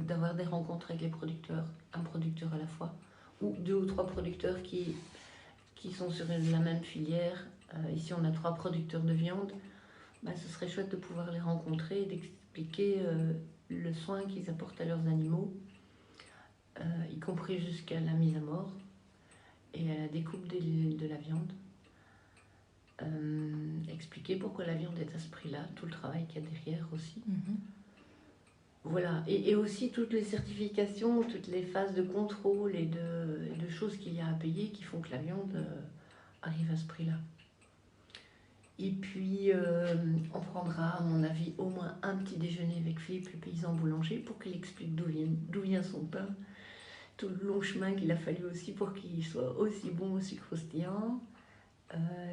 d'avoir des rencontres avec les producteurs, un producteur à la fois, ou 2 ou 3 producteurs qui sont sur la même filière. Ici, on a 3 producteurs de viande. Ce serait chouette de pouvoir les rencontrer et d'expliquer le soin qu'ils apportent à leurs animaux, y compris jusqu'à la mise à mort et à la découpe de la viande. Expliquer pourquoi la viande est à ce prix-là, tout le travail qu'il y a derrière aussi. Voilà, et aussi toutes les certifications, toutes les phases de contrôle et de choses qu'il y a à payer qui font que la viande arrive à ce prix-là. Et puis, on prendra, à mon avis, au moins un petit déjeuner avec Philippe, le paysan boulanger, pour qu'il explique d'où vient son pain, tout le long chemin qu'il a fallu aussi pour qu'il soit aussi bon, aussi croustillant.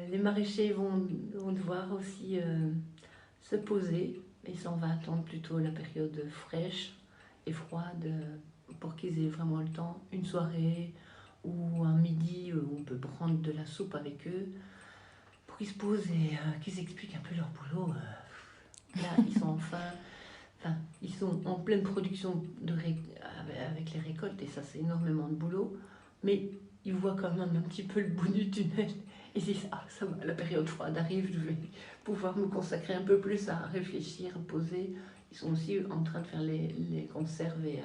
Les maraîchers vont devoir aussi se poser, et ça on va attendre plutôt la période fraîche et froide pour qu'ils aient vraiment le temps, une soirée ou un midi où on peut prendre de la soupe avec eux, pour qu'ils se posent et qu'ils expliquent un peu leur boulot. Là ils sont ils sont en pleine production avec les récoltes, et ça c'est énormément de boulot, mais ils voient quand même un petit peu le bout du tunnel. Ils disent, ça va, la période froide arrive, je vais pouvoir me consacrer un peu plus à réfléchir, à poser. Ils sont aussi en train de faire les conserves et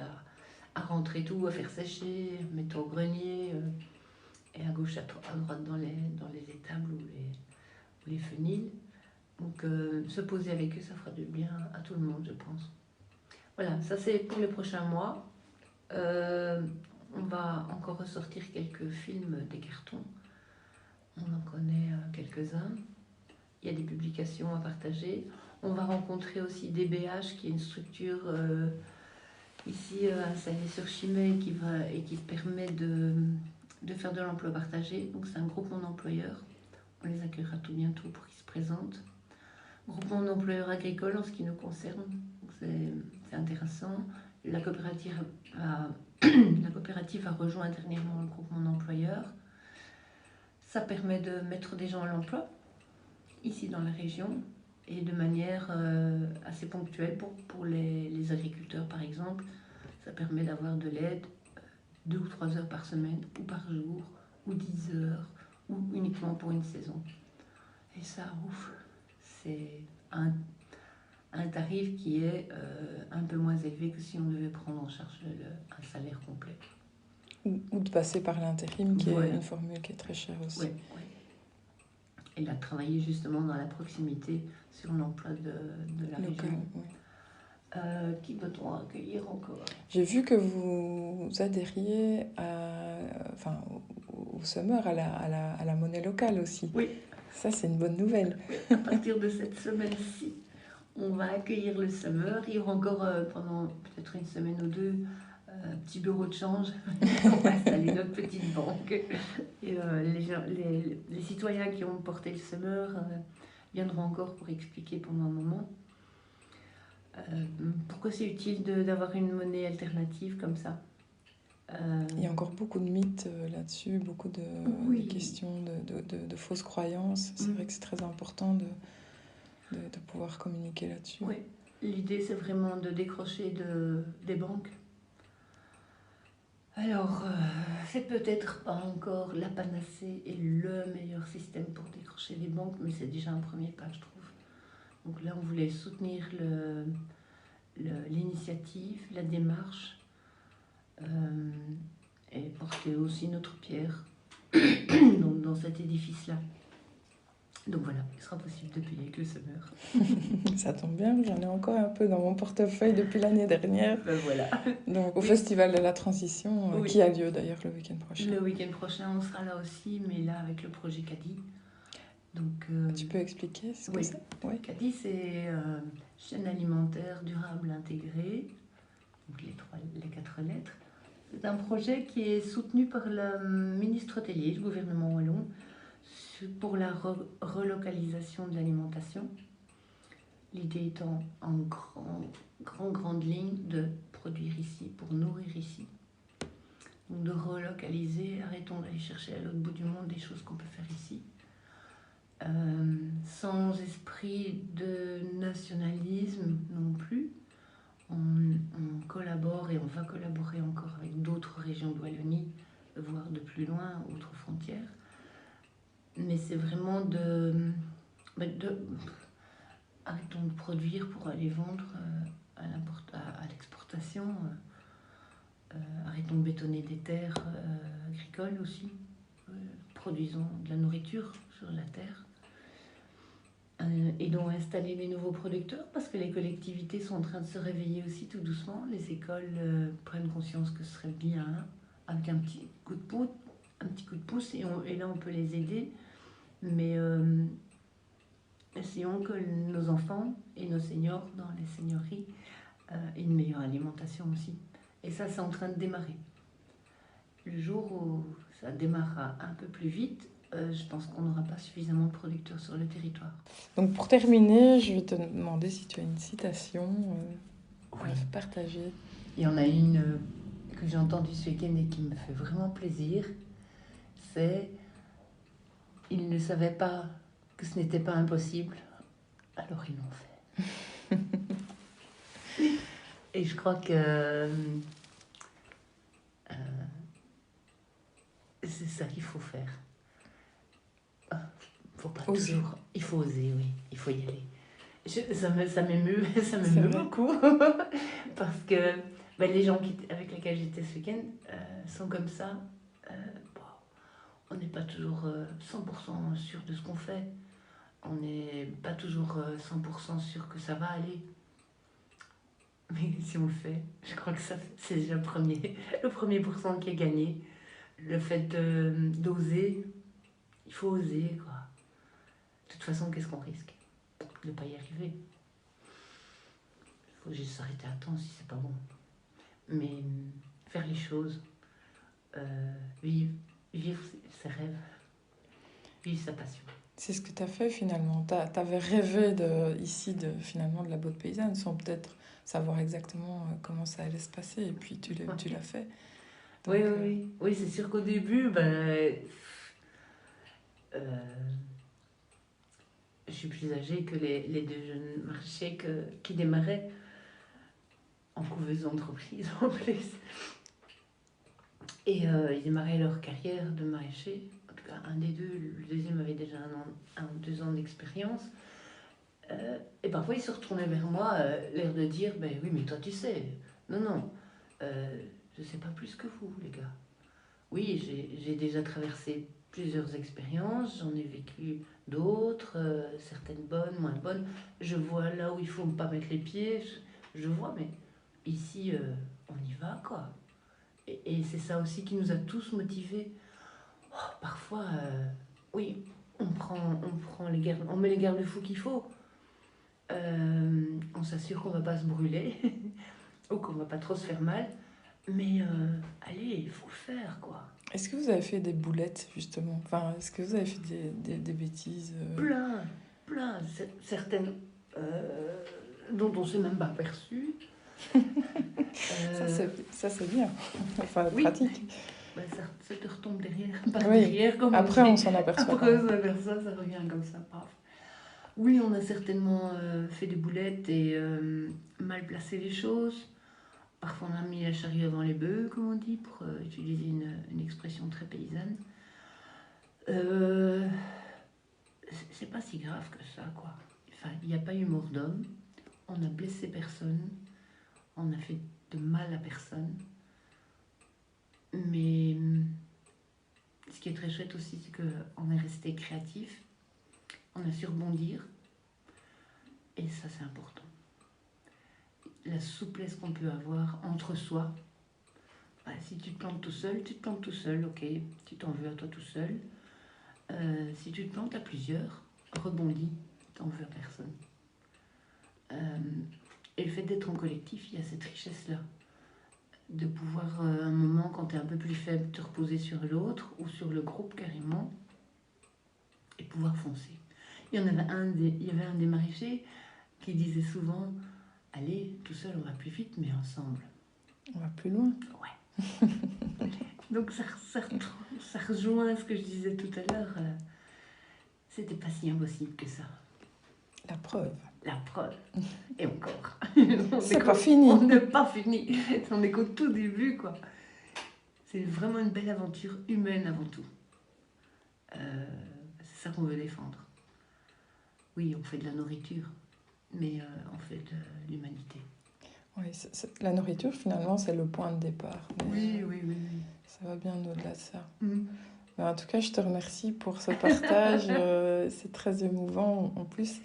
à rentrer tout, à faire sécher, mettre au grenier, et à gauche, à droite dans les étables ou les fenils. Donc se poser avec eux, ça fera du bien à tout le monde, je pense. Voilà, ça c'est pour les prochains mois. On va encore ressortir quelques films des cartons. On en connaît quelques-uns. Il y a des publications à partager. On va rencontrer aussi DBH, qui est une structure ici installée sur Chimay et qui permet de faire de l'emploi partagé. Donc c'est un groupement d'employeurs. On les accueillera tout bientôt pour qu'ils se présentent. Groupement d'employeurs agricoles en ce qui nous concerne. C'est intéressant. La coopérative a rejoint dernièrement le groupement d'employeurs. Ça permet de mettre des gens à l'emploi, ici dans la région, et de manière assez ponctuelle pour les agriculteurs, par exemple. Ça permet d'avoir de l'aide 2 ou 3 heures par semaine, ou par jour, ou 10 heures, ou uniquement pour une saison. Et ça, c'est un tarif qui est un peu moins élevé que si on devait prendre en charge un salaire complet. Ou de passer par l'intérim, qui est une formule qui est très chère aussi. Oui. Et là, travailler justement dans la proximité sur l'emploi de la région. Oui. Qui peut-on accueillir encore ? J'ai vu que vous adhériez au Summer, à la monnaie locale aussi. Oui. Ça, c'est une bonne nouvelle. Oui. À partir de cette semaine-ci, on va accueillir le Summer. Il y aura encore pendant peut-être une semaine ou deux un petit bureau de change. On va installer notre petite banque. Et les citoyens qui ont porté le Summer viendront encore pour expliquer pendant un moment pourquoi c'est utile d'avoir une monnaie alternative comme ça. Il y a encore beaucoup de mythes là-dessus, beaucoup de questions de fausses croyances. C'est vrai que c'est très important de pouvoir communiquer là-dessus. Oui, l'idée c'est vraiment de décrocher des banques. Alors, c'est peut-être pas encore la panacée et le meilleur système pour décrocher les banques, mais c'est déjà un premier pas, je trouve. Donc là, on voulait soutenir l'initiative, la démarche, et porter aussi notre pierre dans cet édifice-là. Donc voilà, il sera possible de payer avec le semeur. Ça tombe bien, j'en ai encore un peu dans mon portefeuille depuis l'année dernière. Ben voilà. Donc au Festival de la Transition, qui a lieu d'ailleurs le week-end prochain. Le week-end prochain, on sera là aussi, mais là avec le projet CADI. Donc, tu peux expliquer ce que c'est? Oui. CADI, c'est chaîne alimentaire durable intégrée, donc les 4 lettres. C'est un projet qui est soutenu par le ministre Tellier, le gouvernement wallon, pour la relocalisation de l'alimentation. L'idée étant en grande ligne de produire ici pour nourrir ici. Donc de relocaliser, arrêtons d'aller chercher à l'autre bout du monde des choses qu'on peut faire ici. Sans esprit de nationalisme non plus. On collabore et on va collaborer encore avec d'autres régions de Wallonie, voire de plus loin, autres frontières. Mais c'est vraiment arrêtons de produire pour aller vendre à l'exportation. Arrêtons de bétonner des terres agricoles aussi. Produisons de la nourriture sur la terre. Et donc installer des nouveaux producteurs parce que les collectivités sont en train de se réveiller aussi tout doucement. Les écoles prennent conscience que ce serait bien avec un petit coup de pouce et là on peut les aider. Mais essayons que nos enfants et nos seniors dans les seigneuries aient une meilleure alimentation aussi. Et ça, c'est en train de démarrer. Le jour où ça démarrera un peu plus vite, je pense qu'on n'aura pas suffisamment de producteurs sur le territoire. Donc pour terminer, je vais te demander si tu as une citation à partager. Il y en a une que j'ai entendue ce week-end et qui me fait vraiment plaisir. C'est « Ils ne savaient pas que ce n'était pas impossible, alors ils l'ont fait. » Et je crois que c'est ça qu'il faut faire. Faut pas oser. Toujours. Il faut oser, oui. Il faut y aller. Ça m'émeut beaucoup. Parce que les gens avec lesquels j'étais ce week-end sont comme ça. On n'est pas toujours 100% sûr de ce qu'on fait. On n'est pas toujours 100% sûr que ça va aller. Mais si on le fait, je crois que c'est déjà le premier pourcent qui est gagné. Le fait d'oser, il faut oser, quoi. De toute façon, qu'est-ce qu'on risque? De ne pas y arriver. Il faut juste s'arrêter à temps si c'est pas bon. Mais faire les choses, vivre ses rêves, vivre sa passion. C'est ce que tu as fait finalement. Tu avais rêvé ici finalement de la botte paysanne sans peut-être savoir exactement comment ça allait se passer. Et puis tu l'as fait. Donc, oui, c'est sûr qu'au début, je suis plus âgée que les deux jeunes maraîchers qui démarraient en couveuse d'entreprise en plus. Et ils démarraient leur carrière de maraîcher. En tout cas, un des deux, le deuxième avait déjà 1 ou 2 ans d'expérience. Et parfois, ils se retournaient vers moi, l'air de dire « oui, mais toi, tu sais. » Non, je ne sais pas plus que vous, les gars. Oui, j'ai déjà traversé plusieurs expériences, j'en ai vécu d'autres, certaines bonnes, moins bonnes. Je vois là où il faut ne pas mettre les pieds, je vois, mais ici, on y va, quoi. Et c'est ça aussi qui nous a tous motivés. Parfois, oui, on met les garde-fous qu'il faut. On s'assure qu'on ne va pas se brûler ou qu'on ne va pas trop se faire mal. Mais allez, il faut le faire, quoi. Est-ce que vous avez fait des boulettes, justement? Enfin, est-ce que vous avez fait des bêtises Plein. Certaines dont on ne s'est même pas aperçu. Ça, c'est bien. Enfin, oui. Pratique. Ça te retombe derrière. Derrière, comme après, on s'en aperçoit. Après, on s'en aperçoit, ça revient comme ça. Paf. Oui, on a certainement fait des boulettes et mal placé les choses. Parfois, on a mis la charrue avant les bœufs, comme on dit, pour utiliser une expression très paysanne. C'est pas si grave que ça, quoi. Enfin, il n'y a pas eu mort d'homme, on a blessé personne, on a fait de mal à personne. Mais ce qui est très chouette aussi, c'est qu'on est resté créatif, on a su rebondir, et ça c'est important. La souplesse qu'on peut avoir entre soi. Si tu te plantes tout seul, tu te plantes tout seul, ok, tu t'en veux à toi tout seul. Si tu te plantes à plusieurs, rebondis, t'en veux à personne. Et le fait d'être en collectif, il y a cette richesse-là. De pouvoir, un moment, quand tu es un peu plus faible, te reposer sur l'autre ou sur le groupe carrément et pouvoir foncer. Il y avait un des maraîchers qui disait souvent « Allez, tout seul, on va plus vite, mais ensemble. » On va plus loin. Ouais. Donc ça rejoint ce que je disais tout à l'heure. C'était pas si impossible que ça. La preuve. La preuve. Et encore. C'est pas fini. On n'est pas fini. On est qu'au tout début, quoi. C'est vraiment une belle aventure humaine avant tout. C'est ça qu'on veut défendre. Oui, on fait de la nourriture, mais on fait de l'humanité. Oui, la nourriture, finalement, c'est le point de départ. Oui. Ça va bien au-delà de ça. Mm. Mais en tout cas, je te remercie pour ce partage. C'est très émouvant en plus.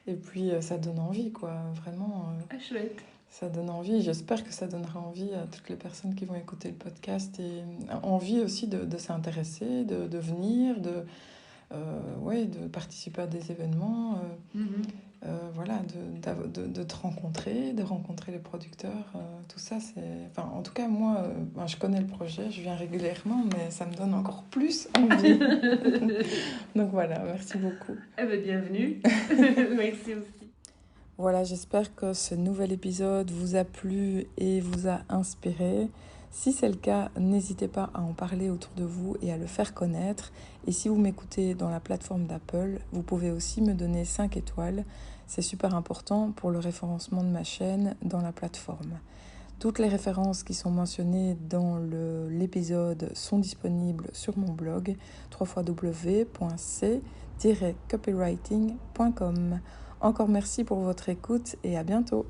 Et puis, ça donne envie, quoi. Vraiment. Chouette. Ça donne envie. J'espère que ça donnera envie à toutes les personnes qui vont écouter le podcast. Et envie aussi de s'intéresser, de venir, de participer à des événements. Voilà, de te rencontrer, de rencontrer les producteurs, tout ça, c'est... Enfin, en tout cas, moi, je connais le projet, je viens régulièrement, mais ça me donne encore plus envie. Donc voilà, merci beaucoup. Bienvenue. Merci aussi. Voilà, j'espère que ce nouvel épisode vous a plu et vous a inspiré. Si c'est le cas, n'hésitez pas à en parler autour de vous et à le faire connaître. Et si vous m'écoutez dans la plateforme d'Apple, vous pouvez aussi me donner 5 étoiles. C'est super important pour le référencement de ma chaîne dans la plateforme. Toutes les références qui sont mentionnées dans l'épisode sont disponibles sur mon blog www.c-copywriting.com. Encore merci pour votre écoute et à bientôt.